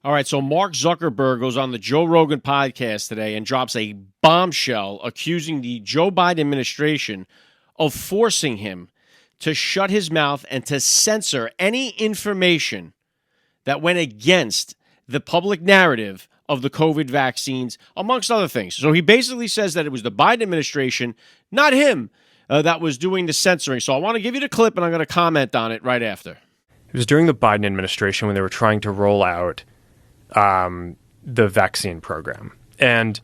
All right, so Mark Zuckerberg goes on the Joe Rogan podcast today and drops a bombshell accusing the Joe Biden administration of forcing him to shut his mouth and to censor any information that went against the public narrative of the COVID vaccines, amongst other things. So he basically says that it was the Biden administration, not him, that was doing the censoring. So I want to give you the clip, and I'm going to comment on it right after. It was during the Biden administration when they were trying to roll out the vaccine program. And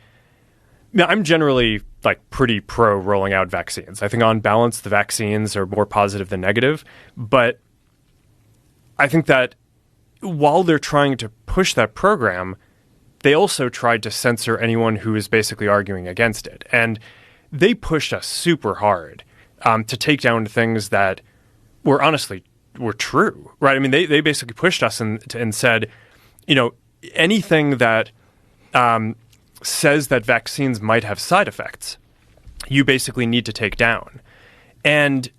I'm generally pretty pro rolling out vaccines. I think on balance, the vaccines are more positive than negative. But I think that while they're trying to push that program, they also tried to censor anyone who is basically arguing against it. And they pushed us super hard to take down things that were honestly were true, right? I mean, they basically pushed us and said, anything that says that vaccines might have side effects, you basically need to take down. And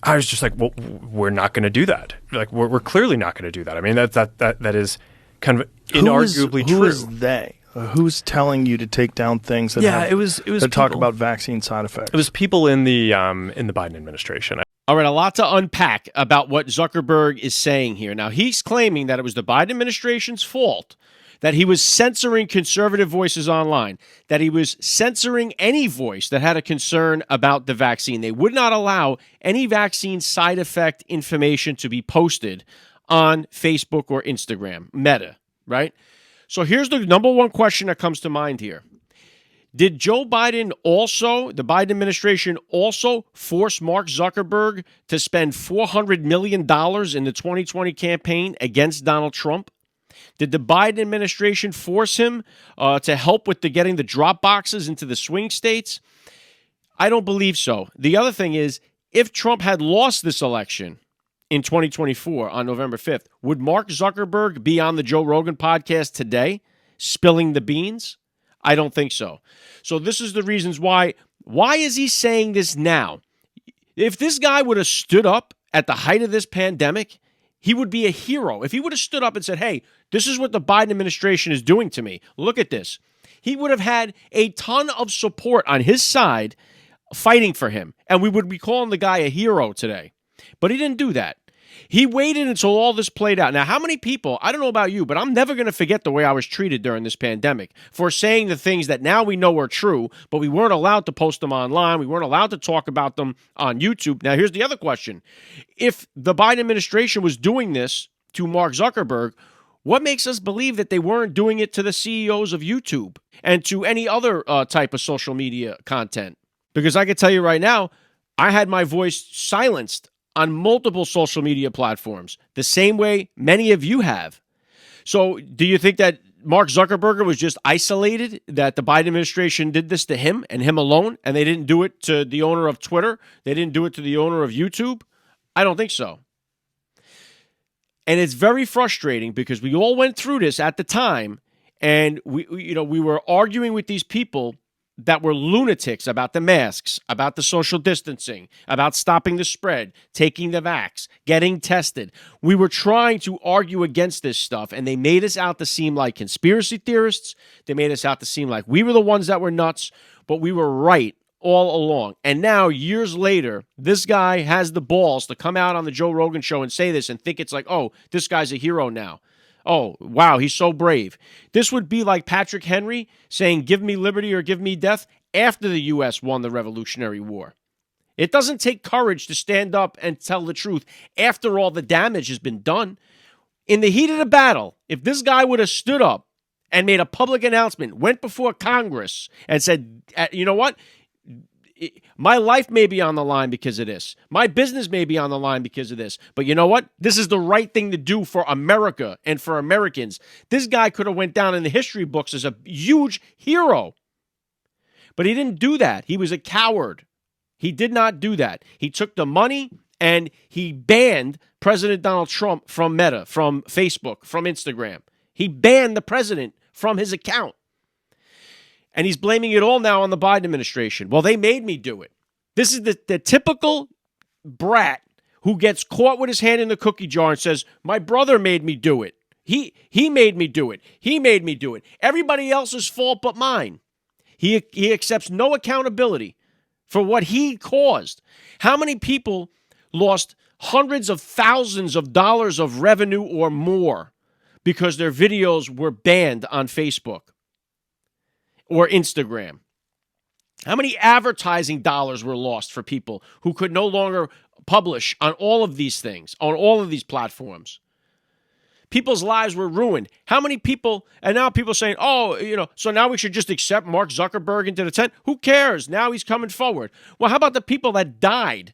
I was just like, well, we're not going to do that. We're clearly not going to do that. I mean, that is kind of inarguably true. Who is they? Who's telling you to take down things that it was that talk about vaccine side effects? It was people in the Biden administration. All right, a lot to unpack about what Zuckerberg is saying here. Now, he's claiming that it was the Biden administration's fault that he was censoring conservative voices online, that he was censoring any voice that had a concern about the vaccine. They would not allow any vaccine side effect information to be posted on Facebook or Instagram, Meta, right? So here's the number one question that comes to mind here. Did Joe Biden also, the Biden administration also force Mark Zuckerberg to spend $400 million in the 2020 campaign against Donald Trump? Did the Biden administration force him to help with getting the drop boxes into the swing states? I don't believe so. The other thing is, if Trump had lost this election in 2024 on November 5th, would Mark Zuckerberg be on the Joe Rogan podcast today spilling the beans? I don't think so. So this is the reasons why. Why is he saying this now? If this guy would have stood up at the height of this pandemic, he would be a hero. If he would have stood up and said, hey, this is what the Biden administration is doing to me. Look at this. He would have had a ton of support on his side fighting for him. And we would be calling the guy a hero today. But he didn't do that. He waited until all this played out. Now, how many people, I don't know about you, but I'm never going to forget the way I was treated during this pandemic for saying the things that now we know are true, but we weren't allowed to post them online. We weren't allowed to talk about them on YouTube. Now, here's the other question. If the Biden administration was doing this to Mark Zuckerberg, what makes us believe that they weren't doing it to the CEOs of YouTube and to any other type of social media content? Because I can tell you right now, I had my voice silenced on multiple social media platforms, the same way many of you have. So do you think that Mark Zuckerberg was just isolated, that the Biden administration did this to him and him alone, and they didn't do it to the owner of Twitter? They didn't do it to the owner of YouTube? I don't think so. And it's very frustrating because we all went through this at the time, and we were arguing with these people that were lunatics about the masks, about the social distancing, about stopping the spread, taking the vax, getting tested. We were trying to argue against this stuff, and they made us out to seem like conspiracy theorists. They made us out to seem like we were the ones that were nuts, but we were right all along. And now, years later, this guy has the balls to come out on the Joe Rogan show and say this and think it's like, oh, this guy's a hero now. Oh, wow, he's so brave. This would be like Patrick Henry saying, give me liberty or give me death after the U.S. won the Revolutionary War. It doesn't take courage to stand up and tell the truth after all the damage has been done. In the heat of the battle, if this guy would have stood up and made a public announcement, went before Congress and said, you know what? My life may be on the line because of this. My business may be on the line because of this. But you know what? This is the right thing to do for America and for Americans. This guy could have went down in the history books as a huge hero. But he didn't do that. He was a coward. He did not do that. He took the money and he banned President Donald Trump from Meta, from Facebook, from Instagram. He banned the president from his account. And he's blaming it all now on the Biden administration. Well, they made me do it. This is the typical brat who gets caught with his hand in the cookie jar and says, my brother made me do it. He made me do it. He made me do it. Everybody else's fault but mine. He accepts no accountability for what he caused. How many people lost hundreds of thousands of dollars of revenue or more because their videos were banned on Facebook or Instagram? How many advertising dollars were lost for people who could no longer publish on all of these things, on all of these platforms? People's lives were ruined. How many people, and now people saying, oh, so now we should just accept Mark Zuckerberg into the tent? Who cares? Now he's coming forward. Well, how about the people that died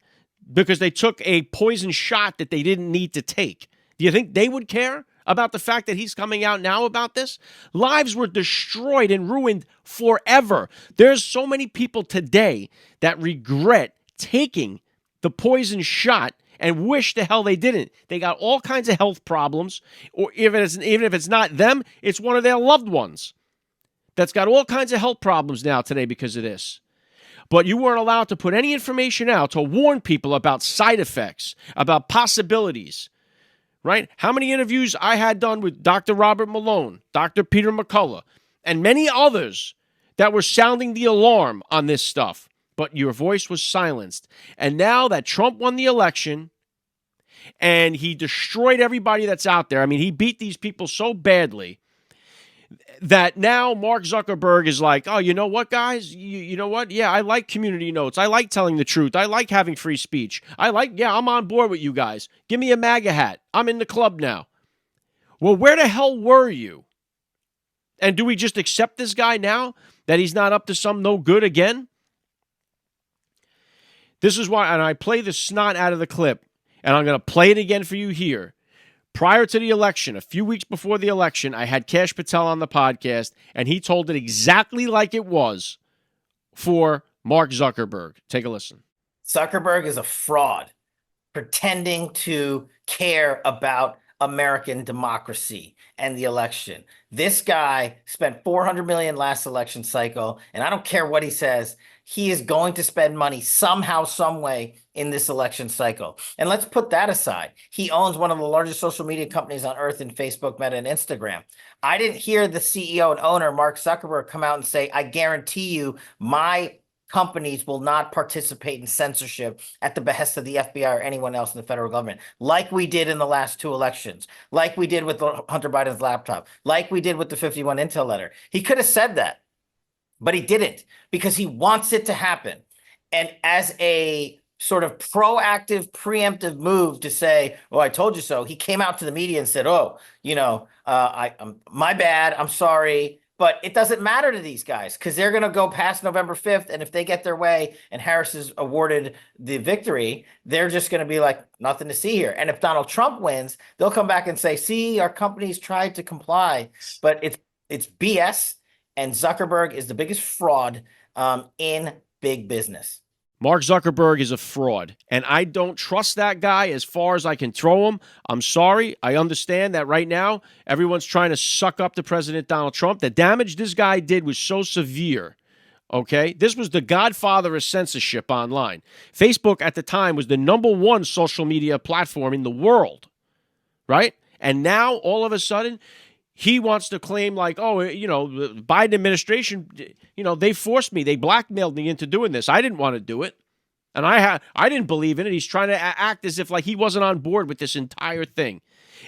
because they took a poison shot that they didn't need to take? Do you think they would care about the fact that he's coming out now about this? Lives were destroyed and ruined forever. There's so many people today that regret taking the poison shot and wish the hell they didn't. They got all kinds of health problems, or even if it's not them, it's one of their loved ones that's got all kinds of health problems now today because of this. But you weren't allowed to put any information out to warn people about side effects, about possibilities, right? How many interviews I had done with Dr. Robert Malone, Dr. Peter McCullough, and many others that were sounding the alarm on this stuff. But your voice was silenced. And now that Trump won the election and he destroyed everybody that's out there, I mean, he beat these people so badly that now Mark Zuckerberg is like, oh, you know what, guys? You know what? Yeah, I like community notes. I like telling the truth. I like having free speech. I'm on board with you guys. Give me a MAGA hat. I'm in the club now. Well, where the hell were you? And do we just accept this guy now that he's not up to some no good again? This is why, and I play the snot out of the clip, and I'm going to play it again for you here. Prior to the election, a few weeks before the election, I had Kash Patel on the podcast, and he told it exactly like it was for Mark Zuckerberg. Take a listen. Zuckerberg is a fraud, pretending to care about American democracy and the election. This guy spent $400 million last election cycle, and I don't care what he says. He is going to spend money somehow, some way in this election cycle. And let's put that aside. He owns one of the largest social media companies on earth in Facebook, Meta, and Instagram. I didn't hear the CEO and owner, Mark Zuckerberg, come out and say, I guarantee you my companies will not participate in censorship at the behest of the FBI or anyone else in the federal government, like we did in the last two elections, like we did with Hunter Biden's laptop, like we did with the 51 Intel letter. He could have said that, but he didn't, because he wants it to happen. And as a sort of proactive, preemptive move to say, oh, I told you so, he came out to the media and said, oh, my bad, I'm sorry. But it doesn't matter to these guys because they're going to go past November 5th. And if they get their way and Harris is awarded the victory, they're just going to be like, nothing to see here. And if Donald Trump wins, they'll come back and say, see, our companies tried to comply, but it's BS. And Zuckerberg is the biggest fraud in big business. Mark Zuckerberg is a fraud, and I don't trust that guy as far as I can throw him. I'm sorry. I understand that right now everyone's trying to suck up to President Donald Trump. The damage this guy did was so severe, okay? This was the godfather of censorship online. Facebook at the time was the #1 social media platform in the world, right? And now, all of a sudden, he wants to claim like, oh, the Biden administration, they forced me. They blackmailed me into doing this. I didn't want to do it. And I didn't believe in it. He's trying to act as if like he wasn't on board with this entire thing.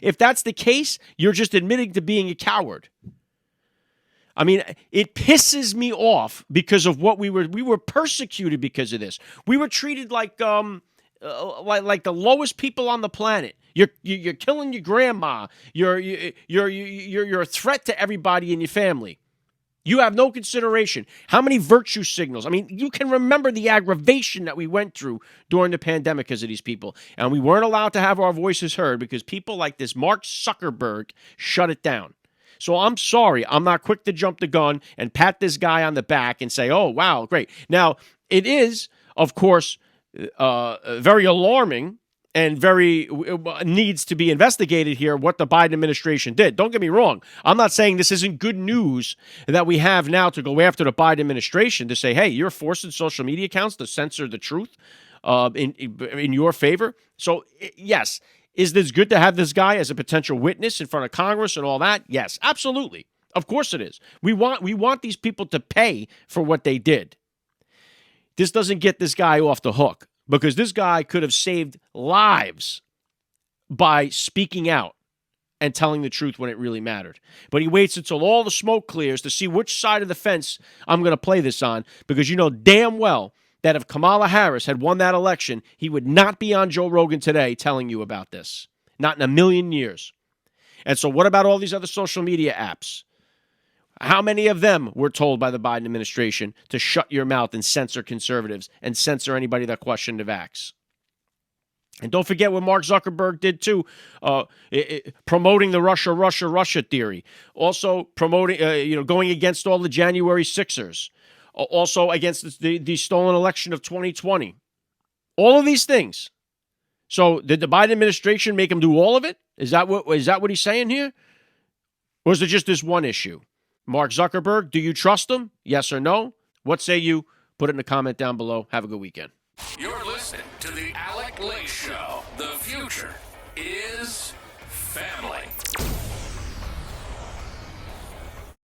If that's the case, you're just admitting to being a coward. I mean, it pisses me off because of what we were persecuted because of this. We were treated like the lowest people on the planet. You're killing your grandma. You're a threat to everybody in your family. You have no consideration. How many virtue signals? I mean, you can remember the aggravation that we went through during the pandemic because of these people. And we weren't allowed to have our voices heard because people like this Mark Zuckerberg shut it down. So I'm sorry. I'm not quick to jump the gun and pat this guy on the back and say, oh, wow, great. Now, it is, of course, very alarming and very needs to be investigated here what the Biden administration did. Don't get me wrong. I'm not saying this isn't good news that we have now to go after the Biden administration to say, hey, you're forcing social media accounts to censor the truth in your favor. So, yes, Is this good to have this guy as a potential witness in front of Congress and all that? Yes, absolutely. Of course it is. We want these people to pay for what they did. This doesn't get this guy off the hook because this guy could have saved lives by speaking out and telling the truth when it really mattered. But he waits until all the smoke clears to see which side of the fence I'm going to play this on, because you know damn well that if Kamala Harris had won that election, he would not be on Joe Rogan today telling you about this. Not in a million years. And so what about all these other social media apps? How many of them were told by the Biden administration to shut your mouth and censor conservatives and censor anybody that questioned the vax? And don't forget what Mark Zuckerberg did too, promoting the Russia theory. Also promoting, going against all the January 6ers. Also against the stolen election of 2020. All of these things. So did the Biden administration make him do all of it? Is that what he's saying here? Or is it just this one issue? Mark Zuckerberg, do you trust him? Yes or no? What say you? Put it in a comment down below. Have a good weekend. You're listening to the Alec Show. The future is family.